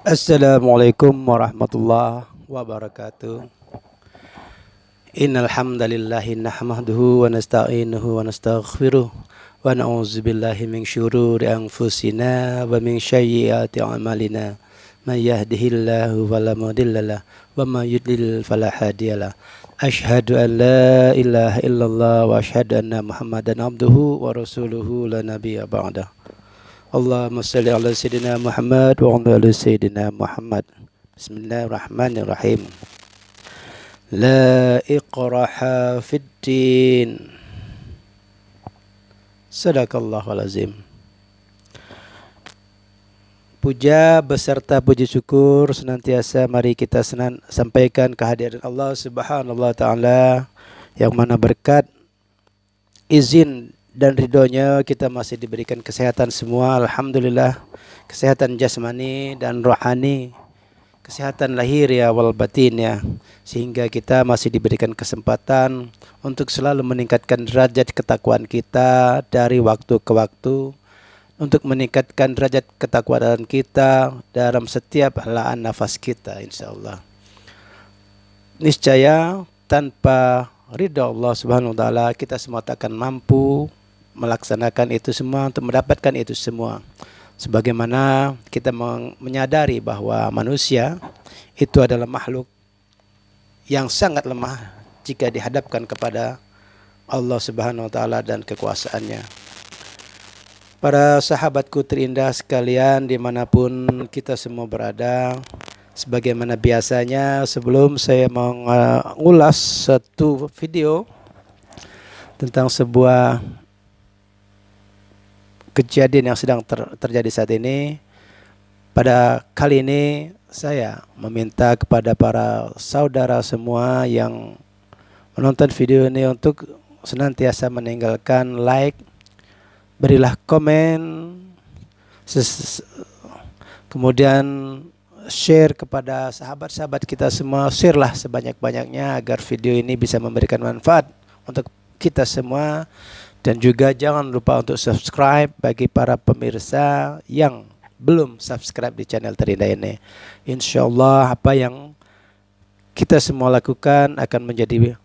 Assalamualaikum warahmatullahi wabarakatuh. Innal hamdalillahi nahmaduhu wa nasta'inuhu wa nastaghfiruh wa na'udzu billahi min syururi anfusina wa min sayyiati a'malina. May yahdihillahu fala mudhillalah wa may yudlil fala hadiyalah. Asyhadu an la ilaha illallah wa asyhadu anna Muhammadan abduhu wa rasuluhu la nabiyya ba'dah. Allahumma salli ala sayyidina Muhammad wa ala sayyidina Muhammad. Bismillahirrahmanirrahim. La iqraha fid din. Sadaqallahul azim. Puja beserta puji syukur senantiasa mari kita sampaikan kehadiran Allah Subhanahu wa taala yang mana berkat izin dan ridhonya kita masih diberikan kesehatan semua, alhamdulillah, kesehatan jasmani dan rohani, kesehatan lahir ya wal batin ya, sehingga kita masih diberikan kesempatan untuk selalu meningkatkan derajat ketakwaan kita dari waktu ke waktu, untuk meningkatkan derajat ketakwaan kita dalam setiap helaan nafas kita, insyaallah. Niscaya tanpa ridha Allah Subhanahu wa taala kita semua tak akan mampu melaksanakan itu semua, untuk mendapatkan itu semua. Sebagaimana kita menyadari bahwa manusia itu adalah makhluk yang sangat lemah jika dihadapkan kepada Allah Subhanahu wa taala dan kekuasaannya. Para sahabatku terindah sekalian dimanapun kita semua berada, sebagaimana biasanya sebelum saya mengulas satu video tentang sebuah kejadian yang sedang terjadi saat ini, pada kali ini saya meminta kepada para saudara semua yang menonton video ini untuk senantiasa meninggalkan like, berilah komen, kemudian share kepada sahabat-sahabat kita semua, sharelah sebanyak-banyaknya agar video ini bisa memberikan manfaat untuk kita semua. Dan juga jangan lupa untuk subscribe bagi para pemirsa yang belum subscribe di channel Terindah ini. Insya Allah apa yang kita semua lakukan akan menjadi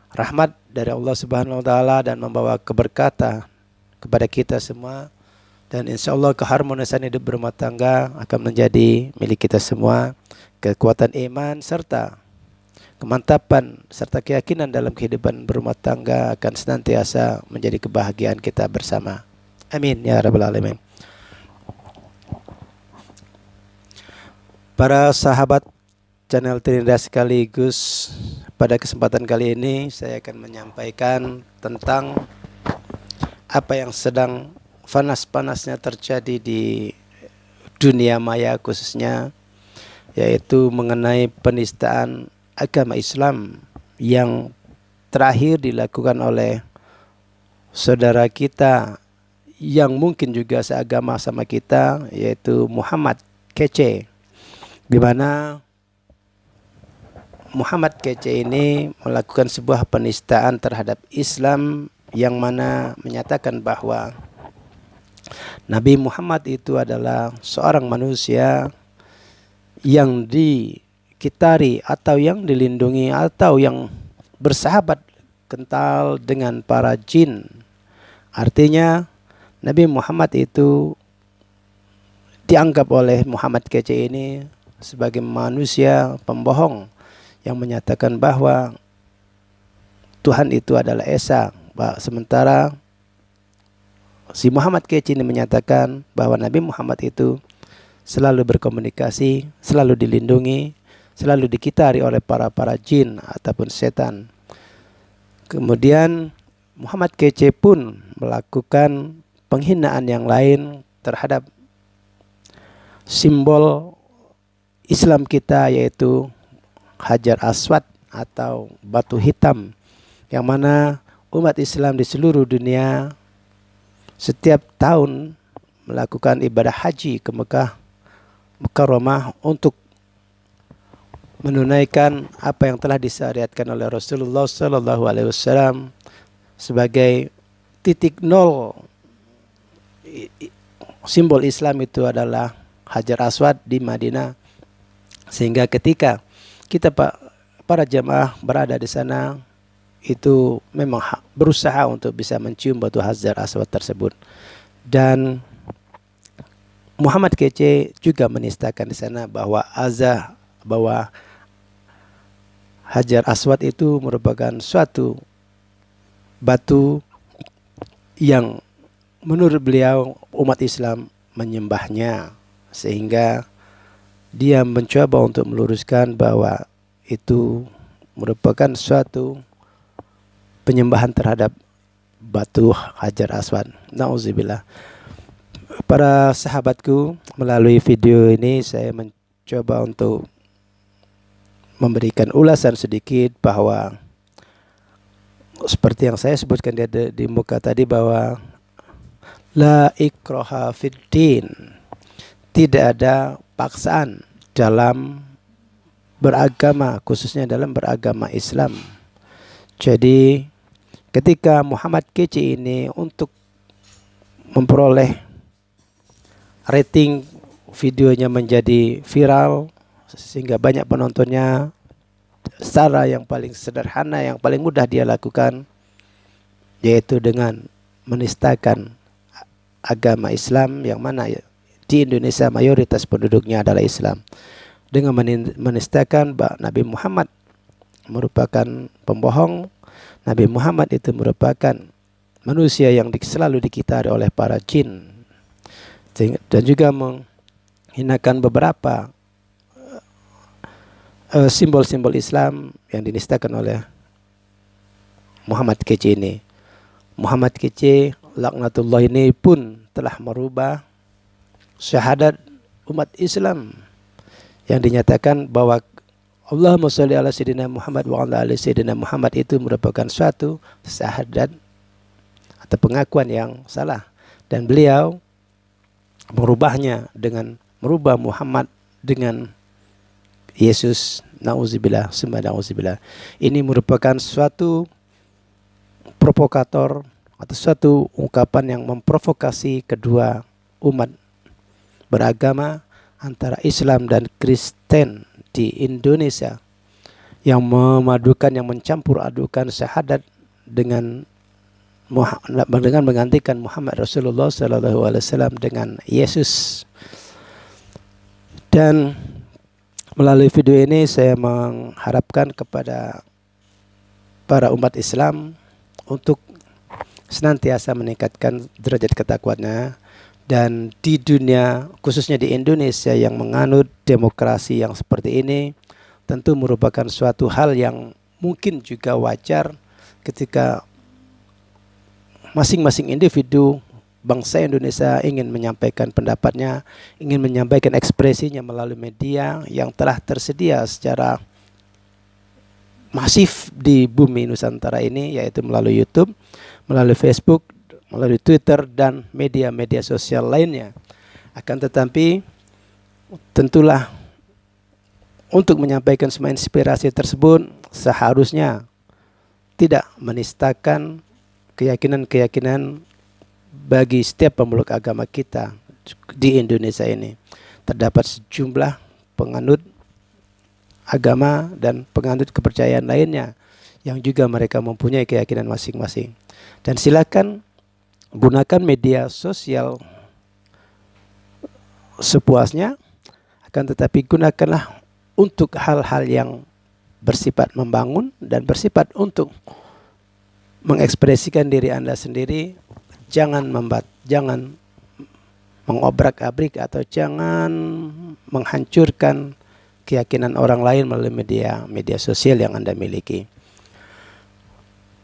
rahmat dari Allah Subhanahu wa taala dan membawa keberkatan kepada kita semua. Dan insya Allah keharmonisan hidup berumah tangga akan menjadi milik kita semua. Kekuatan iman serta kemantapan serta keyakinan dalam kehidupan berumah tangga akan senantiasa menjadi kebahagiaan kita bersama. Amin ya rabbal alamin. Para sahabat channel Terindah sekaligus, pada kesempatan kali ini saya akan menyampaikan tentang apa yang sedang panas-panasnya terjadi di dunia maya khususnya, yaitu mengenai penistaan agama Islam yang terakhir dilakukan oleh saudara kita yang mungkin juga seagama sama kita, yaitu Muhammad Kece, di mana Muhammad Kece ini melakukan sebuah penistaan terhadap Islam yang mana menyatakan bahwa Nabi Muhammad itu adalah seorang manusia yang dikitari atau yang dilindungi atau yang bersahabat kental dengan para jin. Artinya Nabi Muhammad itu dianggap oleh Muhammad Kece ini sebagai manusia pembohong yang menyatakan bahwa Tuhan itu adalah Esa. Sementara si Muhammad Kece ini menyatakan bahwa Nabi Muhammad itu selalu berkomunikasi, selalu dilindungi, selalu dikitari oleh para jin ataupun setan. Kemudian Muhammad Kece pun melakukan penghinaan yang lain terhadap simbol Islam kita, yaitu Hajar Aswad atau batu hitam, yang mana umat Islam di seluruh dunia setiap tahun melakukan ibadah haji ke Mekah Mukarramah untuk menunaikan apa yang telah disyariatkan oleh Rasulullah Sallallahu Alaihi Wasallam sebagai titik nol. Simbol Islam itu adalah Hajar Aswad di Madinah, sehingga ketika kita para jamaah berada di sana itu memang berusaha untuk bisa mencium batu Hajar Aswad tersebut. Dan Muhammad Kece juga menistakan di sana bahwa Hajar Aswad itu merupakan suatu batu yang menurut beliau umat Islam menyembahnya, sehingga dia mencoba untuk meluruskan bahwa itu merupakan suatu penyembahan terhadap batu Hajar Aswad. Nauzubillah. Para sahabatku, melalui video ini saya mencoba untuk memberikan ulasan sedikit bahwa seperti yang saya sebutkan di muka tadi, bahwa la ikraha fid din, tidak ada paksaan dalam beragama, khususnya dalam beragama Islam. Jadi ketika Muhammad Kece ini untuk memperoleh rating videonya menjadi viral sehingga banyak penontonnya, cara yang paling sederhana, yang paling mudah dia lakukan yaitu dengan menistakan agama Islam, yang mana di Indonesia mayoritas penduduknya adalah Islam. Dengan menistakan bahwa Nabi Muhammad merupakan pembohong, Nabi Muhammad itu merupakan manusia yang selalu dikitari oleh para jin, dan juga menghinakan beberapa simbol-simbol Islam yang dinistakan oleh Muhammad Kece ini. Muhammad Kece laknatullah ini pun telah merubah syahadat umat Islam yang dinyatakan bahwa Allahumma sholli ala sayyidina Muhammad wa ala ali sayyidina Muhammad itu merupakan suatu syahadat atau pengakuan yang salah, dan beliau merubahnya dengan merubah Muhammad dengan Yesus. Nauzubillah, summa nauzubillah. Ini merupakan suatu provokator atau suatu ungkapan yang memprovokasi kedua umat beragama antara Islam dan Kristen di Indonesia, yang memadukan, yang mencampur adukan syahadat dengan menggantikan Muhammad Rasulullah SAW dengan Yesus. Dan melalui video ini saya mengharapkan kepada para umat Islam untuk senantiasa meningkatkan derajat ketakwaannya, dan di dunia, khususnya di Indonesia yang menganut demokrasi yang seperti ini, tentu merupakan suatu hal yang mungkin juga wajar ketika masing-masing individu bangsa Indonesia ingin menyampaikan pendapatnya, ingin menyampaikan ekspresinya melalui media yang telah tersedia secara masif di bumi Nusantara ini, yaitu melalui YouTube, melalui Facebook, melalui Twitter, dan media-media sosial lainnya. Akan tetapi tentulah untuk menyampaikan semua inspirasi tersebut seharusnya tidak menistakan keyakinan-keyakinan bagi setiap pemeluk agama kita di Indonesia ini. Terdapat sejumlah penganut agama dan penganut kepercayaan lainnya yang juga mereka mempunyai keyakinan masing-masing. Dan silakan gunakan media sosial sepuasnya, akan tetapi gunakanlah untuk hal-hal yang bersifat membangun dan bersifat untuk mengekspresikan diri Anda sendiri. Jangan mengobrak-abrik atau jangan menghancurkan keyakinan orang lain melalui media sosial yang Anda miliki.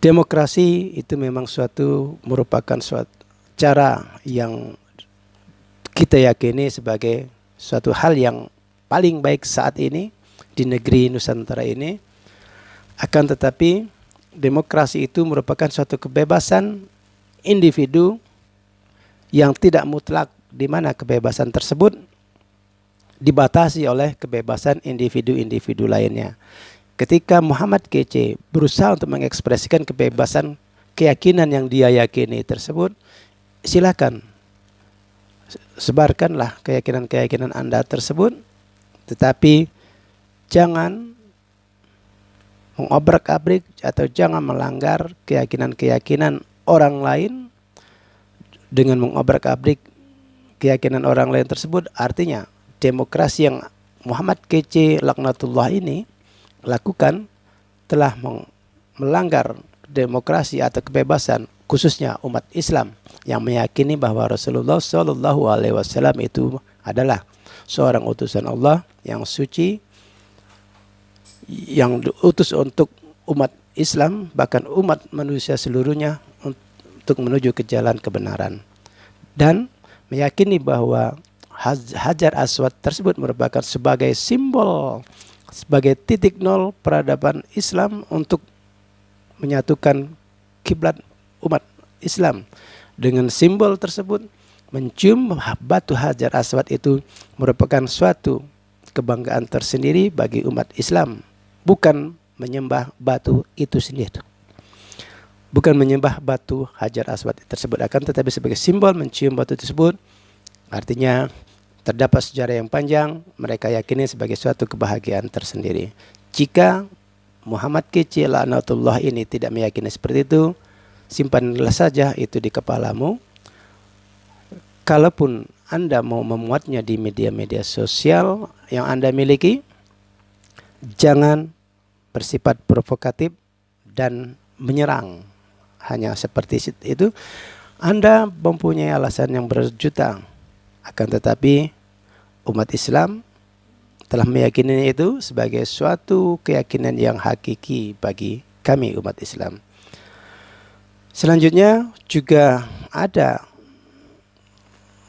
Demokrasi itu memang merupakan suatu cara yang kita yakini sebagai suatu hal yang paling baik saat ini di negeri Nusantara ini. Akan tetapi demokrasi itu merupakan suatu kebebasan individu yang tidak mutlak, di mana kebebasan tersebut dibatasi oleh kebebasan individu-individu lainnya. Ketika Muhammad Kece berusaha untuk mengekspresikan kebebasan keyakinan yang dia yakini tersebut, silakan sebarkanlah keyakinan-keyakinan Anda tersebut, tetapi jangan mengobrak-abrik atau jangan melanggar keyakinan-keyakinan orang lain dengan mengobrak-abrik keyakinan orang lain tersebut. Artinya demokrasi yang Muhammad Kece laknatullah ini lakukan telah melanggar demokrasi atau kebebasan khususnya umat Islam yang meyakini bahwa Rasulullah Shallallahu Alaihi Wasallam itu adalah seorang utusan Allah yang suci, yang diutus untuk umat Islam, bahkan umat manusia seluruhnya, untuk menuju ke jalan kebenaran, dan meyakini bahwa Hajar Aswad tersebut merupakan sebagai simbol, sebagai titik nol peradaban Islam untuk menyatukan kiblat umat Islam. Dengan simbol tersebut, mencium batu Hajar Aswad itu merupakan suatu kebanggaan tersendiri bagi umat Islam, bukan menyembah batu itu sendiri, bukan menyembah batu Hajar Aswad tersebut, akan tetapi sebagai simbol mencium batu tersebut. Artinya terdapat sejarah yang panjang, mereka yakini sebagai suatu kebahagiaan tersendiri. Jika Muhammad Kece laknatullah ini tidak meyakini seperti itu, simpanlah saja itu di kepalamu. Kalaupun Anda mau memuatnya di media-media sosial yang Anda miliki, jangan bersifat provokatif dan menyerang. Hanya seperti itu, Anda mempunyai alasan yang berjuta. Akan tetapi umat Islam telah meyakini itu sebagai suatu keyakinan yang hakiki bagi kami umat Islam. Selanjutnya juga ada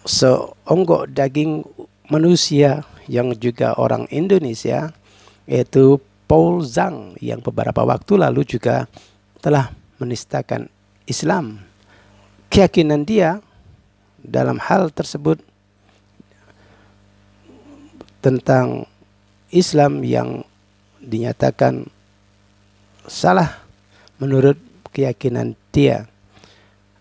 seonggok daging manusia yang juga orang Indonesia, yaitu Paul Zhang, yang beberapa waktu lalu juga telah menistakan Islam. Keyakinan dia dalam hal tersebut tentang Islam yang dinyatakan salah menurut keyakinan dia.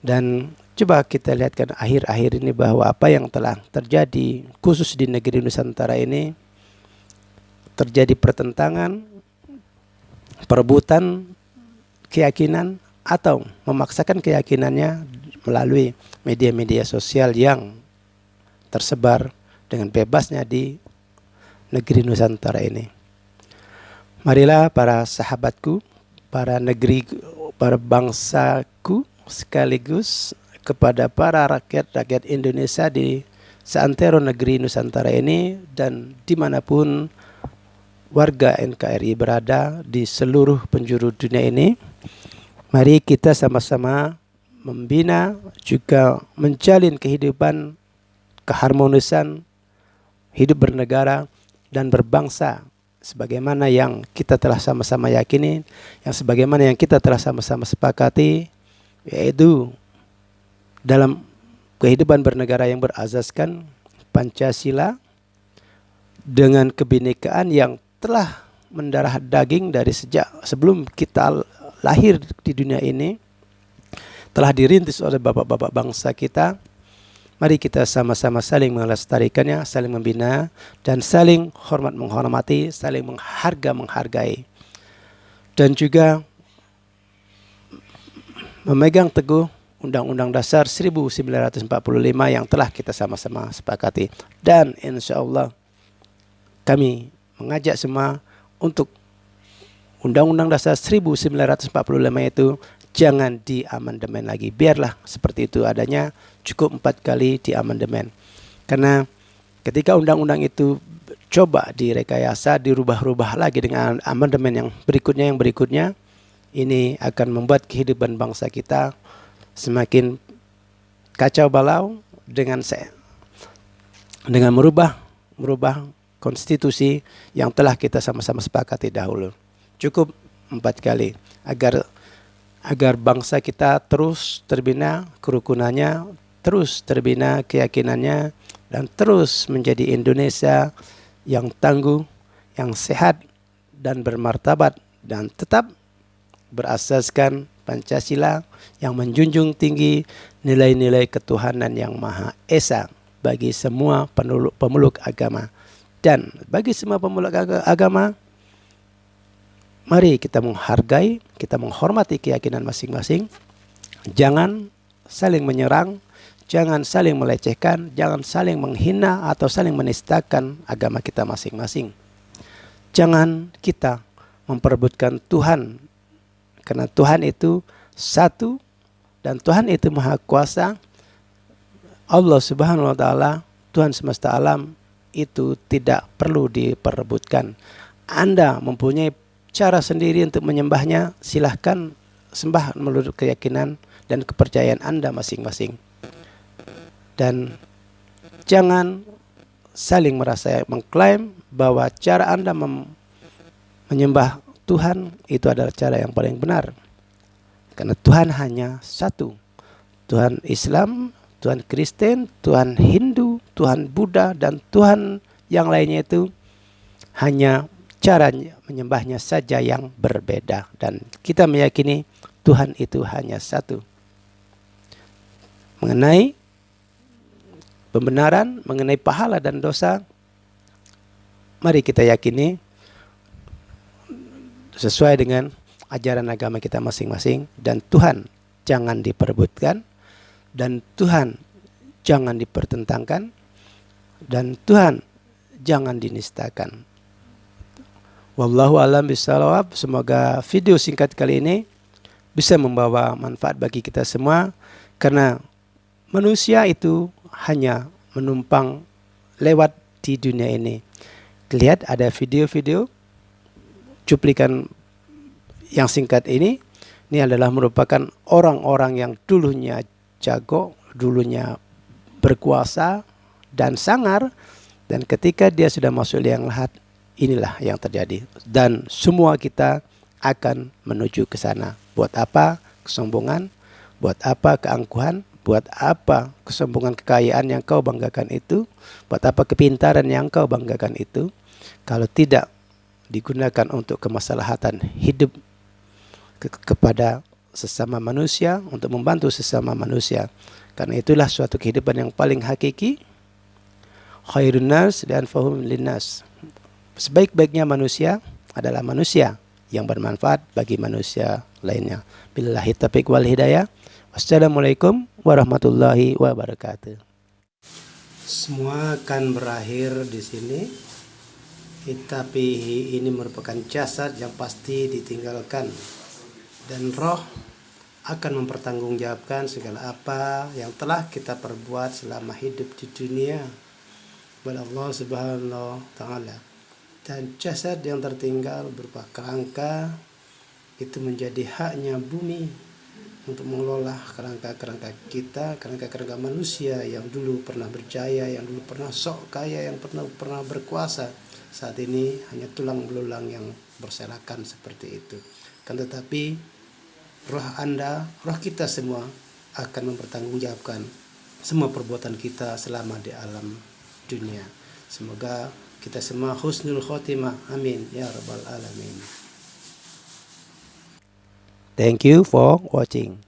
Dan coba kita lihatkan akhir-akhir ini bahwa apa yang telah terjadi khusus di negeri Nusantara ini, terjadi pertentangan, perebutan keyakinan atau memaksakan keyakinannya melalui media-media sosial yang tersebar dengan bebasnya di negeri Nusantara ini. Marilah para sahabatku, para negeri, para bangsaku, sekaligus kepada para rakyat-rakyat Indonesia di seantero negeri Nusantara ini dan dimanapun warga NKRI berada di seluruh penjuru dunia ini, mari kita sama-sama membina juga menjalin kehidupan keharmonisan hidup bernegara dan berbangsa sebagaimana yang kita telah sama-sama yakini, yang sebagaimana yang kita telah sama-sama sepakati, yaitu dalam kehidupan bernegara yang berazaskan Pancasila dengan kebinekaan yang telah mendarah daging dari sejak sebelum kita lahir di dunia ini, telah dirintis oleh bapak-bapak bangsa kita. Mari kita sama-sama saling melestarikannya, saling membina, dan saling hormat menghormati, saling menghargai. Dan juga memegang teguh Undang-Undang Dasar 1945 yang telah kita sama-sama sepakati. Dan insya Allah kami mengajak semua untuk Undang-Undang Dasar 1945 itu jangan diamandemen lagi. Biarlah seperti itu adanya, cukup 4 kali diamandemen. Karena ketika undang-undang itu coba direkayasa, dirubah-rubah lagi dengan amandemen yang berikutnya, ini akan membuat kehidupan bangsa kita semakin kacau balau dengan merubah konstitusi yang telah kita sama-sama sepakati dahulu. Cukup 4 kali agar bangsa kita terus terbina kerukunannya, terus terbina keyakinannya, dan terus menjadi Indonesia yang tangguh, yang sehat dan bermartabat, dan tetap berasaskan Pancasila yang menjunjung tinggi nilai-nilai ketuhanan yang Maha Esa. bagi semua pemeluk agama. Dan bagi semua pemeluk agama, mari kita menghargai, kita menghormati keyakinan masing-masing. Jangan saling menyerang, jangan saling melecehkan, jangan saling menghina atau saling menistakan agama kita masing-masing. Jangan kita memperebutkan Tuhan, karena Tuhan itu satu dan Tuhan itu maha kuasa. Allah Subhanahu wa Ta'ala, Tuhan semesta alam, itu tidak perlu diperebutkan. Anda mempunyai cara sendiri untuk menyembahnya, silahkan sembah menurut keyakinan dan kepercayaan Anda masing-masing. Dan jangan saling merasa mengklaim bahwa cara Anda menyembah Tuhan itu adalah cara yang paling benar. Karena Tuhan hanya satu. Tuhan Islam, Tuhan Kristen, Tuhan Hindu, Tuhan Buddha, dan Tuhan yang lainnya itu hanya cara menyembahnya saja yang berbeda. Dan kita meyakini Tuhan itu hanya satu. Mengenai pembenaran, mengenai pahala dan dosa, mari kita yakini sesuai dengan ajaran agama kita masing-masing. Dan Tuhan jangan diperebutkan, dan Tuhan jangan dipertentangkan, dan Tuhan jangan dinistakan. Wallahu a'lam bishawab. Semoga video singkat kali ini bisa membawa manfaat bagi kita semua, karena manusia itu hanya menumpang lewat di dunia ini. Lihat ada video-video cuplikan yang singkat ini adalah merupakan orang-orang yang dulunya jago, dulunya berkuasa dan sangar, dan ketika dia sudah masuk liang lahat, inilah yang terjadi. Dan semua kita akan menuju ke sana. Buat apa kesombongan? Buat apa keangkuhan? Buat apa kesombongan kekayaan yang kau banggakan itu? Buat apa kepintaran yang kau banggakan itu? Kalau tidak digunakan untuk kemaslahatan hidup kepada sesama manusia, untuk membantu sesama manusia. Karena itulah suatu kehidupan yang paling hakiki. Khairun nas dan fahum linnas. Sebaik-baiknya manusia adalah manusia yang bermanfaat bagi manusia lainnya. Billahi taufiq wal hidayah. Wassalamualaikum warahmatullahi wabarakatuh. Semua akan berakhir di sini. Tapi ini merupakan jasad yang pasti ditinggalkan, dan roh akan mempertanggungjawabkan segala apa yang telah kita perbuat selama hidup di dunia kepada Allah Subhanahu wa Ta'ala. Dan jasad yang tertinggal berupa kerangka itu menjadi haknya bumi untuk mengelola kerangka-kerangka kita, kerangka-kerangka manusia yang dulu pernah berjaya, yang dulu pernah sok kaya, yang pernah berkuasa. Saat ini hanya tulang belulang yang berserakan seperti itu. Kan tetapi roh Anda, roh kita semua akan mempertanggungjawabkan semua perbuatan kita selama di alam dunia. Semoga kita semua husnul khotimah. Amin ya rabbal alamin. Thank you for watching.